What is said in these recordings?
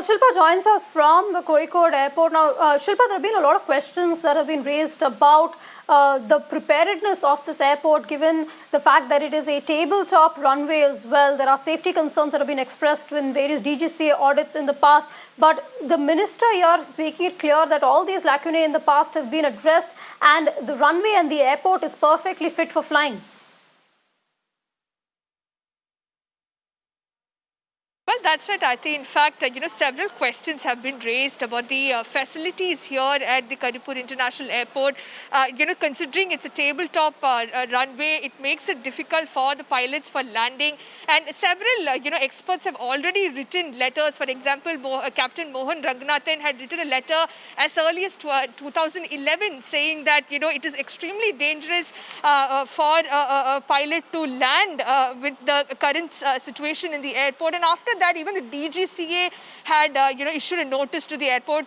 Shilpa joins us from the Karipur Airport. Now, Shilpa, there have been a lot of questions that have been raised about the preparedness of this airport, given the fact that it is a tabletop runway as well. There are safety concerns that have been expressed in various DGCA audits in the past. But the minister here making it clear that all these lacunae in the past have been addressed and the runway and the airport is perfectly fit for flying. Well, that's right, Aarti. In fact, several questions have been raised about the facilities here at the Karipur International Airport. Considering it's a tabletop runway, it makes it difficult for the pilots for landing. And several, experts have already written letters. For example, Captain Mohan Raghunathan had written a letter as early as 2011 saying that, it is extremely dangerous for a pilot to land with the current situation in the airport. And after that, even the DGCA had, issued a notice to the airport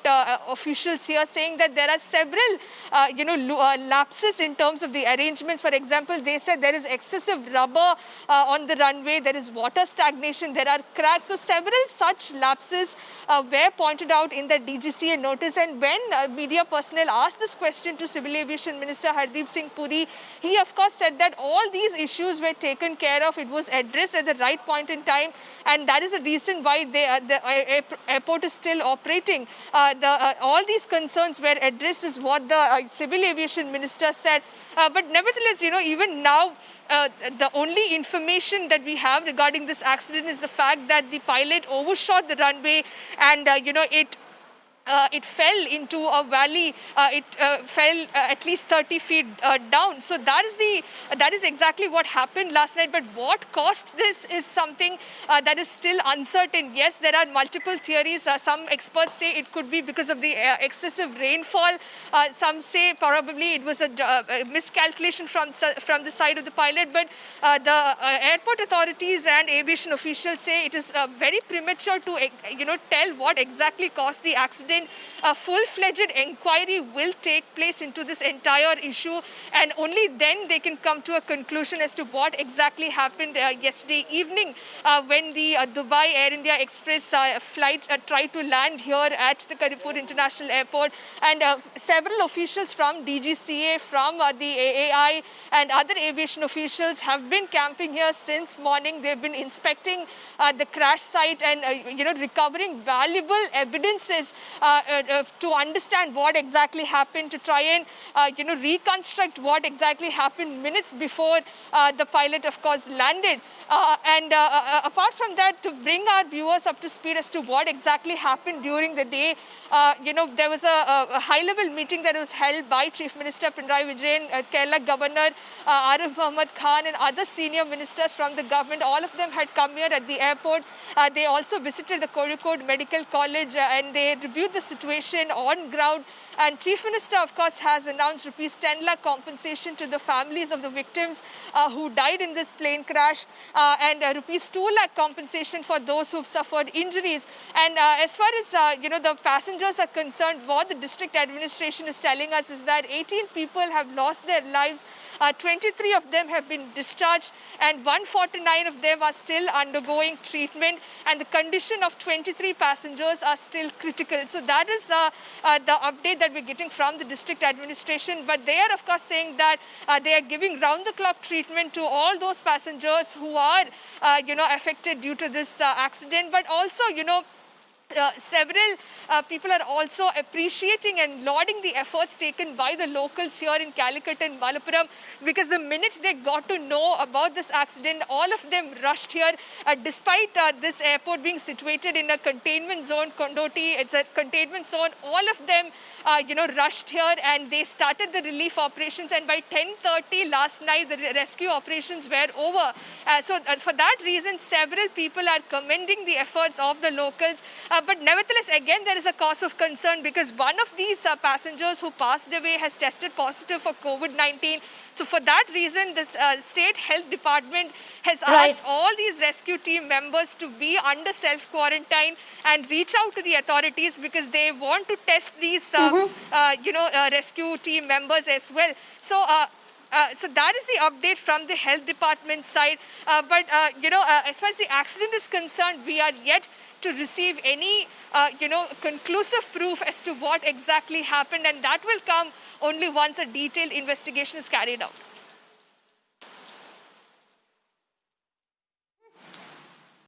officials here saying that there are several, lapses in terms of the arrangements. For example, they said there is excessive rubber on the runway, there is water stagnation, there are cracks. So several such lapses were pointed out in the DGCA notice. And when media personnel asked this question to Civil Aviation Minister Hardeep Puri, he of course said that all these issues were taken care of. It was addressed at the right point in time, and that is the reason why the airport is still operating. All these concerns were addressed is what the Civil Aviation Minister said. But nevertheless, even now, the only information that we have regarding this accident is the fact that the pilot overshot the runway and, it fell into a valley. It fell at least 30 feet down. So that is exactly what happened last night. But what caused this is something that is still uncertain. Yes, there are multiple theories. Some experts say it could be because of the excessive rainfall. Some say probably it was a miscalculation from the side of the pilot. But the airport authorities and aviation officials say it is very premature to tell what exactly caused the accident. A full-fledged inquiry will take place into this entire issue, and only then they can come to a conclusion as to what exactly happened yesterday evening when the Dubai Air India Express flight tried to land here at the Karipur International Airport. And several officials from DGCA, from the AAI and other aviation officials have been camping here since morning. They've been inspecting the crash site and recovering valuable evidences to understand what exactly happened, to try and reconstruct what exactly happened minutes before the pilot, of course, landed. Apart from that, to bring our viewers up to speed as to what exactly happened during the day, there was a high-level meeting that was held by Chief Minister Pinarayi Vijayan, Kerala Governor Arif Muhammad Khan, and other senior ministers from the government. All of them had come here at the airport. They also visited the Kozhikode Medical College and they reviewed the situation on ground. And Chief Minister, of course, has announced rupees 10 lakh compensation to the families of the victims who died in this plane crash, and rupees 2 lakh compensation for those who've suffered injuries. And as far as the passengers are concerned, what the district administration is telling us is that 18 people have lost their lives. 23 of them have been discharged and 149 of them are still undergoing treatment, and the condition of 23 passengers are still critical. So that is the update that we're getting from the district administration. But they are, of course, saying that they are giving round-the-clock treatment to all those passengers who are, affected due to this accident. But also, several people are also appreciating and lauding the efforts taken by the locals here in Calicut and Malappuram, because the minute they got to know about this accident, all of them rushed here. Despite this airport being situated in a containment zone, Kondoti, it's a containment zone, all of them, rushed here and they started the relief operations. And by 10:30 last night, the rescue operations were over. So for that reason, several people are commending the efforts of the locals. But nevertheless, again, there is a cause of concern because one of these passengers who passed away has tested positive for COVID-19. So for that reason, the State Health Department has asked all these rescue team members to be under self-quarantine and reach out to the authorities because they want to test these, rescue team members as well. So So that is the update from the health department side. But as far as the accident is concerned, we are yet to receive any, conclusive proof as to what exactly happened, and that will come only once a detailed investigation is carried out.